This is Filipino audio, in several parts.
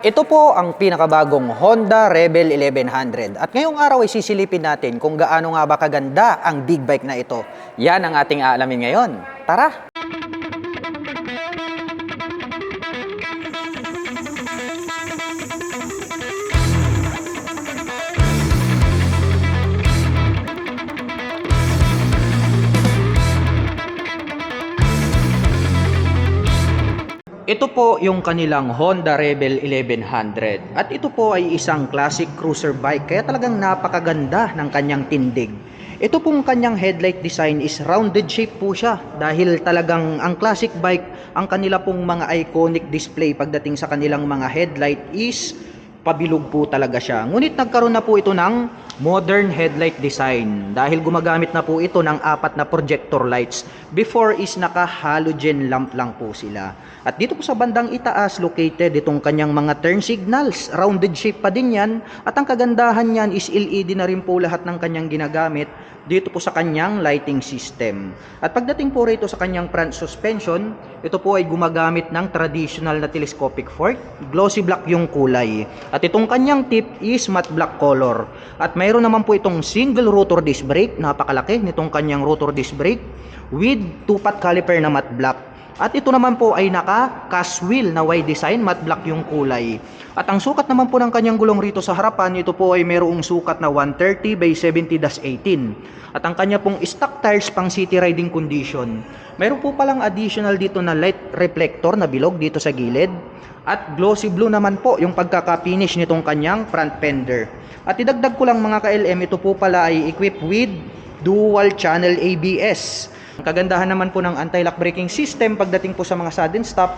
Ito po ang pinakabagong Honda Rebel 1100 at ngayong araw ay sisilipin natin kung gaano nga ba kaganda ang big bike na ito. Yan ang ating aalamin ngayon. Tara! Ito po yung kanilang Honda Rebel 1100 at ito po ay isang classic cruiser bike kaya talagang napakaganda ng kanyang tindig. Ito pong kanyang headlight design is rounded shape po siya dahil talagang ang classic bike, ang kanila pong mga iconic display pagdating sa kanilang mga headlight is pabilog po talaga siya. Ngunit nagkaroon na po ito ng modern headlight design dahil gumagamit na po ito ng 4 na projector lights. Before is naka halogen lamp lang po sila. At dito po sa bandang itaas located itong kanyang mga turn signals. Rounded shape pa din yan at ang kagandahan niyan is LED na rin po lahat ng kanyang ginagamit dito po sa kanyang lighting system. At pagdating po rito sa kanyang front suspension, ito po ay gumagamit ng traditional na telescopic fork. Glossy black yung kulay. At itong kanyang tip is matte black color. At mayroon naman po itong single rotor disc brake, napakalaki nitong kanyang rotor disc brake with 2-pot caliper na matte black. At ito naman po ay naka-cast wheel na Y design, matte black yung kulay. At ang sukat naman po ng kanyang gulong rito sa harapan, ito po ay mayroong sukat na 130 by 70-18. At ang kanya pong stock tires pang city riding condition. Mayroon po palang additional dito na light reflector na bilog dito sa gilid. At glossy blue naman po yung pagkaka-finish nitong kanyang front fender. At idagdag ko lang mga ka-LM, ito po pala ay equipped with dual channel ABS. Ang kagandahan naman po ng anti-lock braking system pagdating po sa mga sudden stop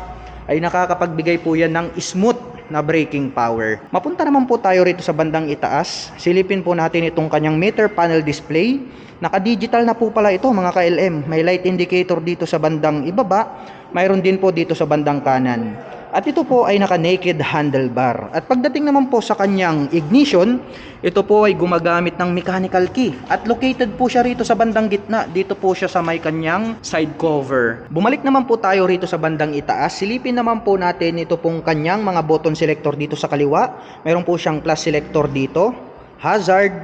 ay nakakapagbigay po yan ng smooth na braking power. Mapunta naman po tayo rito sa bandang itaas. Silipin po natin itong kanyang meter panel display. Naka-digital na po pala ito mga ka-LM. May light indicator dito sa bandang ibaba. Mayroon din po dito sa bandang kanan. At ito po ay naka-naked handlebar. At pagdating naman po sa kanyang ignition, ito po ay gumagamit ng mechanical key. At located po siya rito sa bandang gitna. Dito po siya sa may kanyang side cover. Bumalik naman po tayo rito sa bandang itaas. Silipin naman po natin ito pong kanyang mga button selector dito sa kaliwa. Mayroon po siyang plus selector dito, hazard,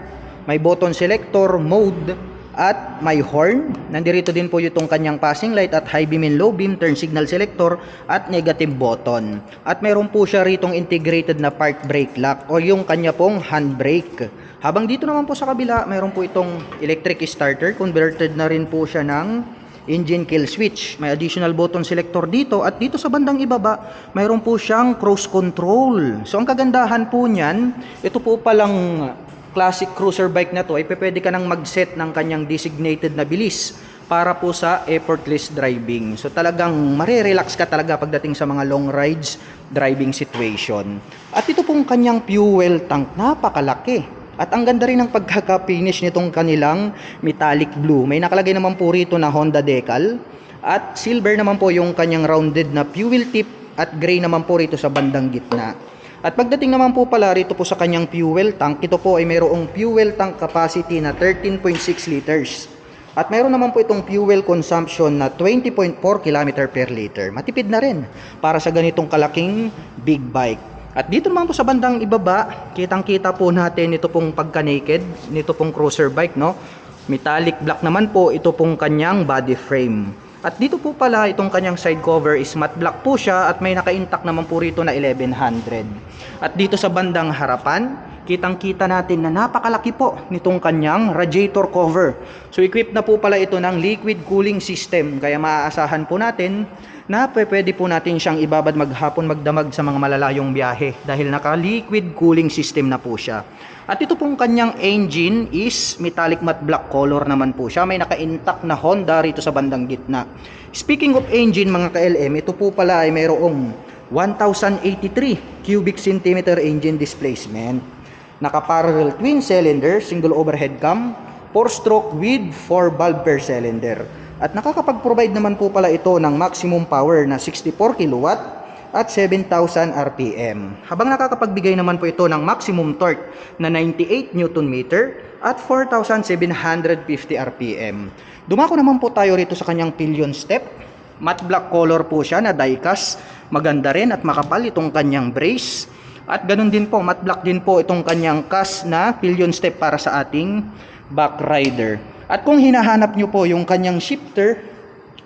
may button selector, mode, at may horn. Nandirito din po itong kanyang passing light at high beam and low beam, turn signal selector at negative button. At meron po siya ritong integrated na park brake lock o yung kanya pong handbrake. Habang dito naman po sa kabila, meron po itong electric starter. Converted na rin po siya ng engine kill switch. May additional button selector dito at dito sa bandang ibaba, mayroon po siyang cruise control. So ang kagandahan po niyan, ito po palang classic cruiser bike na to ay pwede ka nang mag-set ng kanyang designated na bilis para po sa effortless driving. So talagang marirelax ka talaga pagdating sa mga long rides, driving situation. At ito pong kanyang fuel tank, napakalaki. At ang ganda rin ng pagkaka-finish nitong kanilang metallic blue. May nakalagay naman po rito na Honda decal. At silver naman po yung kanyang rounded na fuel tip at gray naman po rito sa bandang gitna. At pagdating naman po pala rito po sa kanyang fuel tank, ito po ay mayroong fuel tank capacity na 13.6 liters. At mayroon naman po itong fuel consumption na 20.4 km per liter. Matipid na rin para sa ganitong kalaking big bike. At dito naman po sa bandang ibaba, kitang-kita po natin ito pong pagka-naked, nito pong cruiser bike, no? Metallic black naman po ito pong kanyang body frame. At dito po pala itong kanyang side cover is matte black po siya at may naka-intact naman po rito na 1100. At dito sa bandang harapan, kitang-kita natin na napakalaki po nitong kanyang radiator cover. So equipped na po pala ito ng liquid cooling system kaya maaasahan po natin na pwede po natin siyang ibabad maghapon magdamag sa mga malalayong biyahe dahil naka-liquid cooling system na po siya. At ito pong kanyang engine is metallic matte black color naman po siya. May naka-intact na Honda rito sa bandang gitna. Speaking of engine mga ka-LM, ito po pala ay mayroong 1083 cubic centimeter engine displacement. Naka-parallel twin cylinder, single overhead cam, 4-stroke with 4 valve per cylinder. At nakakapag-provide naman po pala ito ng maximum power na 64 kilowatt at 7,000 RPM. Habang nakakapagbigay naman po ito ng maximum torque na 98 Newton meter at 4,750 RPM. Dumako naman po tayo rito sa kanyang pillion step. Matte black color po siya na die-cast. Maganda rin at makapal itong kanyang brace. At ganun din po, matte black din po itong kanyang cast na pillion step para sa ating back rider. At kung hinahanap nyo po yung kanyang shifter,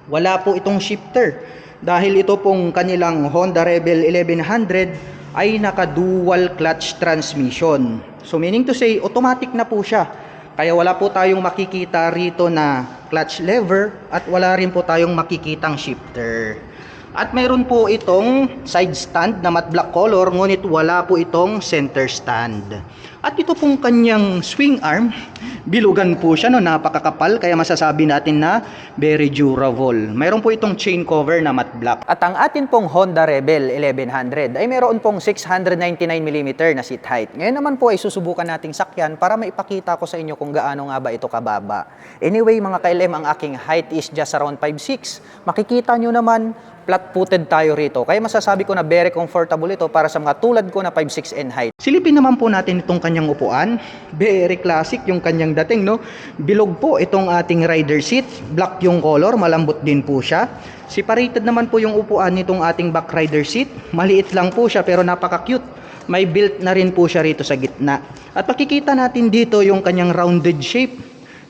wala po itong shifter. Dahil ito pong kanilang Honda Rebel 1100 ay naka dual clutch transmission. So meaning to say, automatic na po siya. Kaya wala po tayong makikita rito na clutch lever at wala rin po tayong makikitang shifter. At mayroon po itong side stand na matte black color, ngunit wala po itong center stand. At ito pong kanyang swing arm, bilugan po siya, no, napakakapal, kaya masasabi natin na very durable. Mayroon po itong chain cover na matte black. At ang atin pong Honda Rebel 1100 ay mayroon pong 699mm na seat height. Ngayon naman po ay susubukan nating sakyan para maipakita ko sa inyo kung gaano nga ba ito kababa. Anyway mga ka-LM, ang aking height is just around 5'6". Makikita nyo naman, flat-footed tayo rito. Kaya masasabi ko na very comfortable ito para sa mga tulad ko na 5'6" in height. Silipin naman po natin itong kanyang upuan. Very classic yung kanyang dating, no? Bilog po itong ating rider seat. Black yung color, malambot din po siya. Separated naman po yung upuan nitong ating back rider seat. Maliit lang po siya pero napaka-cute. May built na rin po siya rito sa gitna. At makikita natin dito yung kanyang rounded shape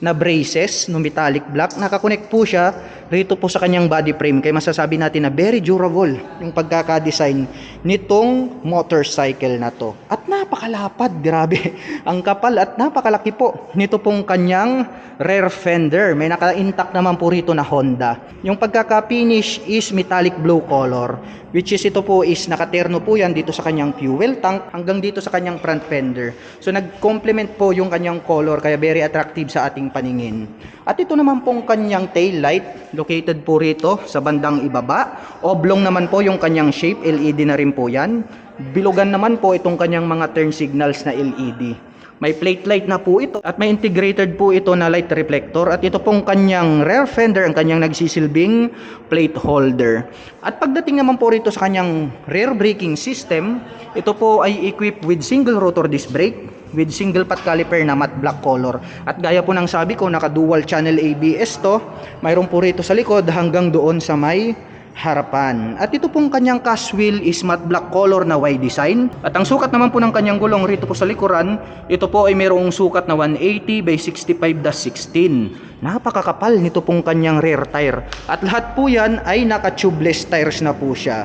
na braces no metallic black. Nakakonect po siya rito po sa kanyang body frame, kaya masasabi natin na very durable yung pagkaka-design nitong motorcycle na to. At napakalapad, grabe. Ang kapal at napakalaki po nito pong kanyang rear fender. May naka-intact naman po rito na Honda. Yung pagkaka-finish is metallic blue color, which is ito po is nakaterno po yan dito sa kanyang fuel tank hanggang dito sa kanyang front fender. So nag-complement po yung kanyang color, kaya very attractive sa ating paningin. At ito naman pong kanyang tail light, located po rito sa bandang ibaba. Oblong naman po yung kanyang shape, LED na rin po yan. Bilugan naman po itong kanyang mga turn signals na LED. May plate light na po ito at may integrated po ito na light reflector. At ito pong kanyang rear fender, ang kanyang nagsisilbing plate holder. At pagdating naman po rito sa kanyang rear braking system, ito po ay equipped with single rotor disc brake with single pot caliper na matte black color. At gaya po ng sabi ko, naka dual channel ABS to. Mayroon po rito sa likod hanggang doon sa may harapan. At ito pong kanyang cast wheel is matte black color na Y design. At ang sukat naman po ng kanyang gulong rito po sa likuran, ito po ay mayroong sukat na 180 by 65-16. Napakakapal nito pong kanyang rear tire. At lahat po yan ay naka tubeless tires na po siya.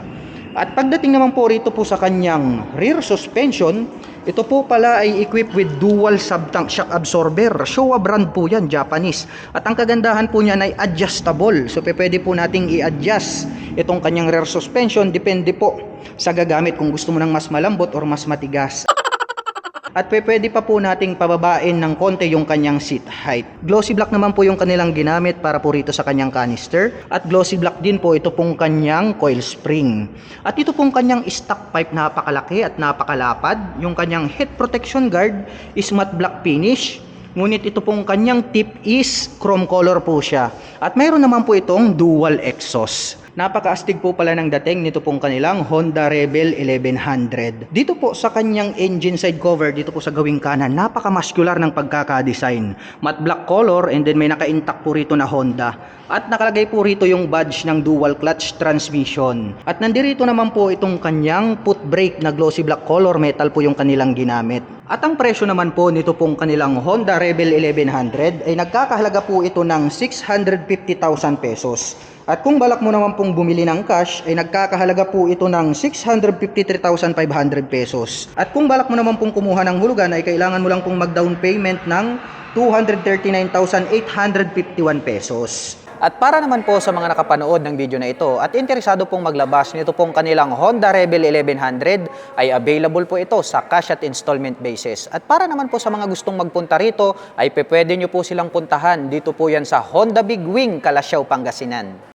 At pagdating naman po rito po sa kanyang rear suspension, ito po pala ay equipped with dual sub-tank shock absorber. Showa brand po yan, Japanese. At ang kagandahan po niyan ay adjustable. So pwede po nating i-adjust itong kanyang rear suspension. Depende po sa gagamit kung gusto mo ng mas malambot or mas matigas. At pwede pa po nating pababain ng konti yung kanyang seat height. Glossy black naman po yung kanilang ginamit para po rito sa kanyang canister. At glossy black din po ito pong kanyang coil spring. At ito pong kanyang stock pipe, napakalaki at napakalapad. Yung kanyang head protection guard is matte black finish. Ngunit ito pong kanyang tip is chrome color po siya. At mayroon naman po itong dual exhaust. Napakaastig po pala ng dating nito pong kanilang Honda Rebel 1100. Dito po sa kanyang engine side cover, dito po sa gawing kanan, napaka-muscular ng pagkaka-design. Matte black color and then may naka-intact po rito na Honda. At nakalagay po rito yung badge ng dual clutch transmission. At nandirito naman po itong kanyang foot brake na glossy black color, metal po yung kanilang ginamit. At ang presyo naman po nito pong kanilang Honda Rebel 1100 ay nagkakahalaga po ito ng 650,000 pesos. At kung balak mo naman pong bumili ng cash, ay nagkakahalaga po ito ng 653,500 pesos. At kung balak mo naman pong kumuha ng hulugan, ay kailangan mo lang pong mag-down payment ng 239,851 pesos. At para naman po sa mga nakapanood ng video na ito at interesado pong maglabas nito pong kanilang Honda Rebel 1100, ay available po ito sa cash at installment basis. At para naman po sa mga gustong magpunta rito, ay pwede nyo po silang puntahan. Dito po yan sa Honda Big Wing, Calasiao, Pangasinan.